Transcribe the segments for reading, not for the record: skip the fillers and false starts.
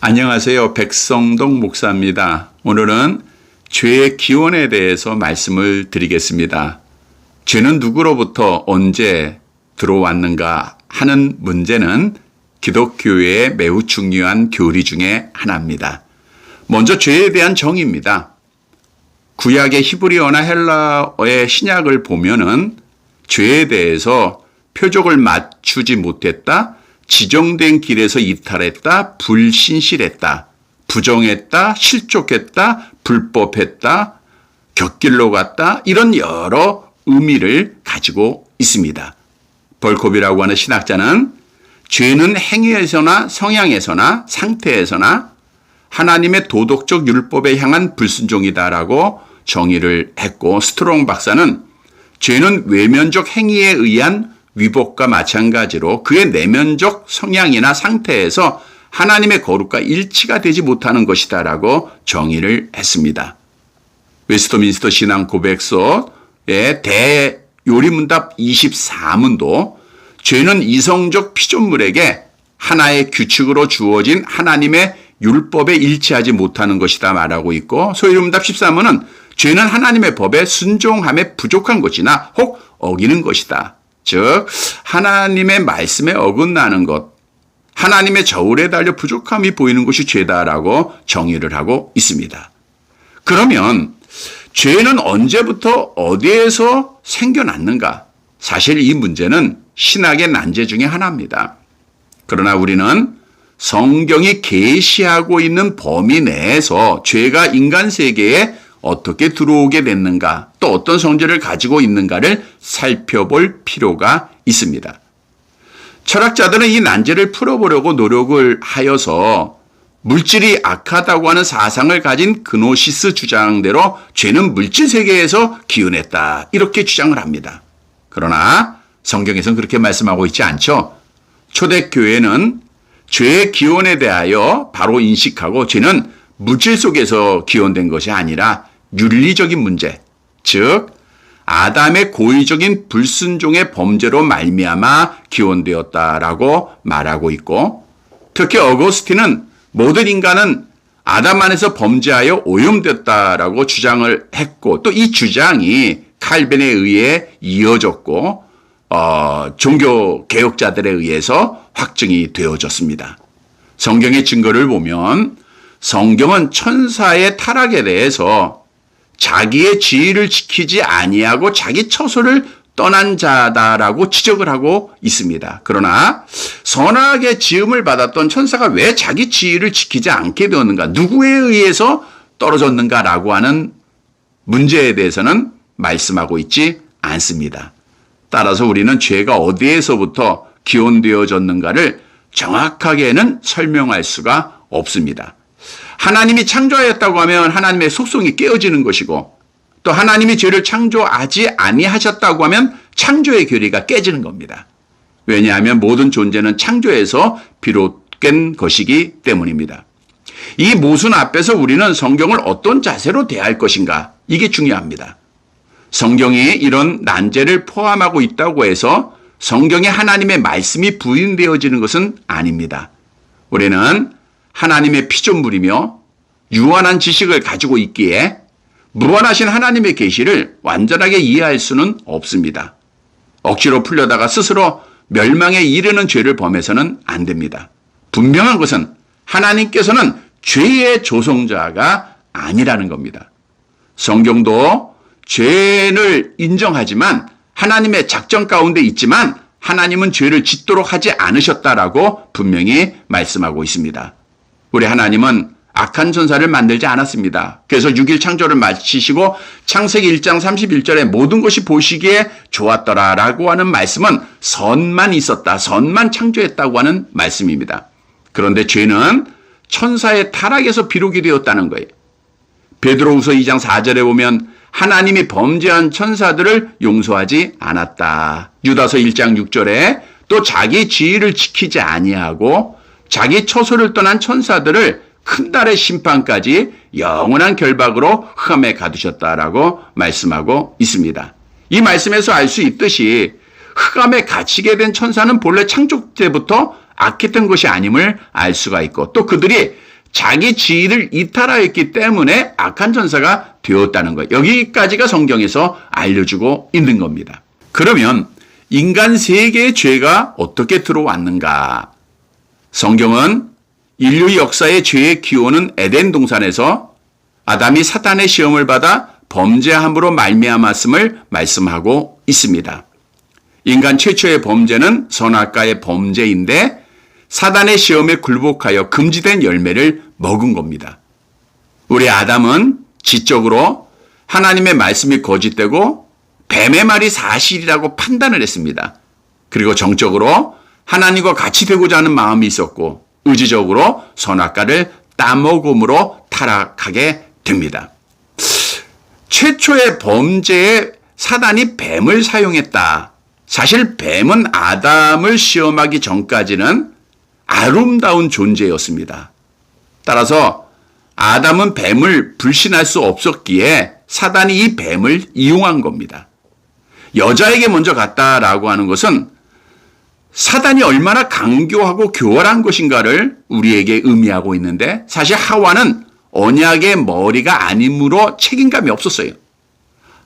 안녕하세요. 백성동 목사입니다. 오늘은 죄의 기원에 대해서 말씀을 드리겠습니다. 죄는 누구로부터 언제 들어왔는가 하는 문제는 기독교의 매우 중요한 교리 중에 하나입니다. 먼저 죄에 대한 정의입니다. 구약의 히브리어나 헬라어의 신약을 보면은 죄에 대해서 표적을 맞추지 못했다, 지정된 길에서 이탈했다, 불신실했다, 부정했다, 실족했다, 불법했다, 곁길로 갔다, 이런 여러 의미를 가지고 있습니다. 벌콥이라고 하는 신학자는 죄는 행위에서나 성향에서나 상태에서나 하나님의 도덕적 율법에 향한 불순종이다라고 정의를 했고, 스트롱 박사는 죄는 외면적 행위에 의한 위법과 마찬가지로 그의 내면적 성향이나 상태에서 하나님의 거룩과 일치가 되지 못하는 것이다라고 정의를 했습니다. 웨스트민스터 신앙 고백서의 대요리문답 24문도 죄는 이성적 피조물에게 하나의 규칙으로 주어진 하나님의 율법에 일치하지 못하는 것이다 말하고 있고, 소요리문답 13문은 죄는 하나님의 법에 순종함에 부족한 것이나 혹 어기는 것이다. 즉 하나님의 말씀에 어긋나는 것, 하나님의 저울에 달려 부족함이 보이는 것이 죄다라고 정의를 하고 있습니다. 그러면 죄는 언제부터 어디에서 생겨났는가? 사실 이 문제는 신학의 난제 중에 하나입니다. 그러나 우리는 성경이 계시하고 있는 범위 내에서 죄가 인간 세계에 어떻게 들어오게 됐는가, 또 어떤 성질을 가지고 있는가를 살펴볼 필요가 있습니다. 철학자들은 이 난제를 풀어보려고 노력을 하여서 물질이 악하다고 하는 사상을 가진 그노시스 주장대로 죄는 물질 세계에서 기운했다, 이렇게 주장을 합니다. 그러나 성경에서는 그렇게 말씀하고 있지 않죠. 초대교회는 죄의 기원에 대하여 바로 인식하고 죄는 물질 속에서 기원된 것이 아니라 윤리적인 문제, 즉 아담의 고의적인 불순종의 범죄로 말미암아 기원되었다라고 말하고 있고, 특히 어거스틴은 모든 인간은 아담 안에서 범죄하여 오염됐다라고 주장을 했고, 또 이 주장이 칼빈에 의해 이어졌고 종교 개혁자들에 의해서 확증이 되어졌습니다. 성경의 증거를 보면 성경은 천사의 타락에 대해서 자기의 지위를 지키지 아니하고 자기 처소를 떠난 자다라고 지적을 하고 있습니다. 그러나 선악의 지음을 받았던 천사가 왜 자기 지위를 지키지 않게 되었는가, 누구에 의해서 떨어졌는가라고 하는 문제에 대해서는 말씀하고 있지 않습니다. 따라서 우리는 죄가 어디에서부터 기원되어졌는가를 정확하게는 설명할 수가 없습니다. 하나님이 창조하였다고 하면 하나님의 속성이 깨어지는 것이고, 또 하나님이 죄를 창조하지 아니하셨다고 하면 창조의 교리가 깨지는 겁니다. 왜냐하면 모든 존재는 창조에서 비롯된 것이기 때문입니다. 이 모순 앞에서 우리는 성경을 어떤 자세로 대할 것인가, 이게 중요합니다. 성경이 이런 난제를 포함하고 있다고 해서 성경에 하나님의 말씀이 부인되어지는 것은 아닙니다. 우리는 하나님의 피조물이며 유한한 지식을 가지고 있기에 무한하신 하나님의 계시를 완전하게 이해할 수는 없습니다. 억지로 풀려다가 스스로 멸망에 이르는 죄를 범해서는 안 됩니다. 분명한 것은 하나님께서는 죄의 조성자가 아니라는 겁니다. 성경도 죄를 인정하지만 하나님의 작전 가운데 있지만 하나님은 죄를 짓도록 하지 않으셨다라고 분명히 말씀하고 있습니다. 우리 하나님은 악한 천사를 만들지 않았습니다. 그래서 6일 창조를 마치시고 창세기 1장 31절에 모든 것이 보시기에 좋았더라라고 하는 말씀은 선만 있었다, 선만 창조했다고 하는 말씀입니다. 그런데 죄는 천사의 타락에서 비록이 되었다는 거예요. 베드로후서 2장 4절에 보면 하나님이 범죄한 천사들을 용서하지 않았다. 유다서 1장 6절에 또 자기 지위를 지키지 아니하고 자기 처소를 떠난 천사들을 큰 달의 심판까지 영원한 결박으로 흑암에 가두셨다라고 말씀하고 있습니다. 이 말씀에서 알 수 있듯이 흑암에 갇히게 된 천사는 본래 창조 때부터 악했던 것이 아님을 알 수가 있고, 또 그들이 자기 지위를 이탈하였기 때문에 악한 전사가 되었다는 것. 여기까지가 성경에서 알려주고 있는 겁니다. 그러면 인간 세계의 죄가 어떻게 들어왔는가? 성경은 인류 역사의 죄의 기원은 에덴 동산에서 아담이 사탄의 시험을 받아 범죄함으로 말미암았음을 말씀하고 있습니다. 인간 최초의 범죄는 선악과의 범죄인데 사단의 시험에 굴복하여 금지된 열매를 먹은 겁니다. 우리 아담은 지적으로 하나님의 말씀이 거짓되고 뱀의 말이 사실이라고 판단을 했습니다. 그리고 정적으로 하나님과 같이 되고자 하는 마음이 있었고 의지적으로 선악과를 따먹음으로 타락하게 됩니다. 최초의 범죄에 사단이 뱀을 사용했다. 사실 뱀은 아담을 시험하기 전까지는 아름다운 존재였습니다. 따라서 아담은 뱀을 불신할 수 없었기에 사단이 이 뱀을 이용한 겁니다. 여자에게 먼저 갔다라고 하는 것은 사단이 얼마나 강교하고 교활한 것인가를 우리에게 의미하고 있는데 사실 하와는 언약의 머리가 아니므로 책임감이 없었어요.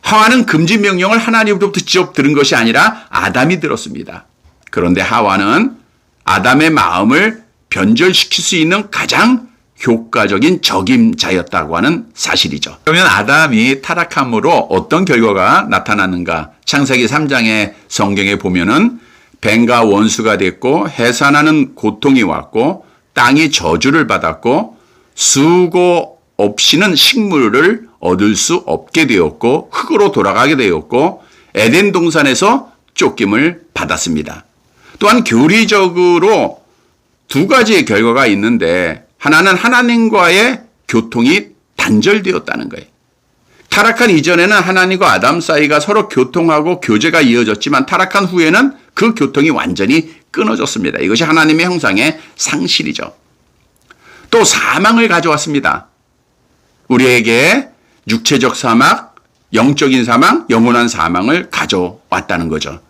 하와는 금지 명령을 하나님으로부터 직접 들은 것이 아니라 아담이 들었습니다. 그런데 하와는 아담의 마음을 변절시킬 수 있는 가장 효과적인 적임자였다고 하는 사실이죠. 그러면 아담이 타락함으로 어떤 결과가 나타났는가? 창세기 3장의 성경에 보면은 뱀과 원수가 됐고 해산하는 고통이 왔고 땅이 저주를 받았고 수고 없이는 식물을 얻을 수 없게 되었고 흙으로 돌아가게 되었고 에덴 동산에서 쫓김을 받았습니다. 또한 교리적으로 두 가지의 결과가 있는데 하나는 하나님과의 교통이 단절되었다는 거예요. 타락한 이전에는 하나님과 아담 사이가 서로 교통하고 교제가 이어졌지만 타락한 후에는 그 교통이 완전히 끊어졌습니다. 이것이 하나님의 형상의 상실이죠. 또 사망을 가져왔습니다. 우리에게 육체적 사망, 영적인 사망, 영원한 사망을 가져왔다는 거죠.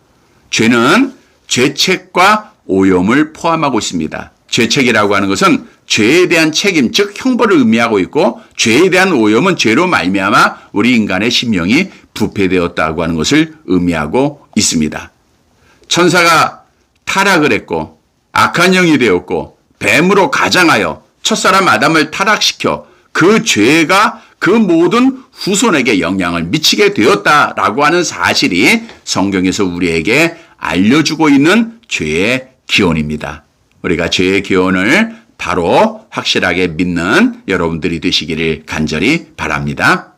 죄는 죄책과 오염을 포함하고 있습니다. 죄책이라고 하는 것은 죄에 대한 책임, 즉 형벌을 의미하고 있고 죄에 대한 오염은 죄로 말미암아 우리 인간의 심령이 부패되었다고 하는 것을 의미하고 있습니다. 천사가 타락을 했고 악한 영이 되었고 뱀으로 가장하여 첫사람 아담을 타락시켜 그 죄가 그 모든 후손에게 영향을 미치게 되었다라고 하는 사실이 성경에서 우리에게 알려주고 있는 죄의 기원입니다. 우리가 죄의 기원을 바로 확실하게 믿는 여러분들이 되시기를 간절히 바랍니다.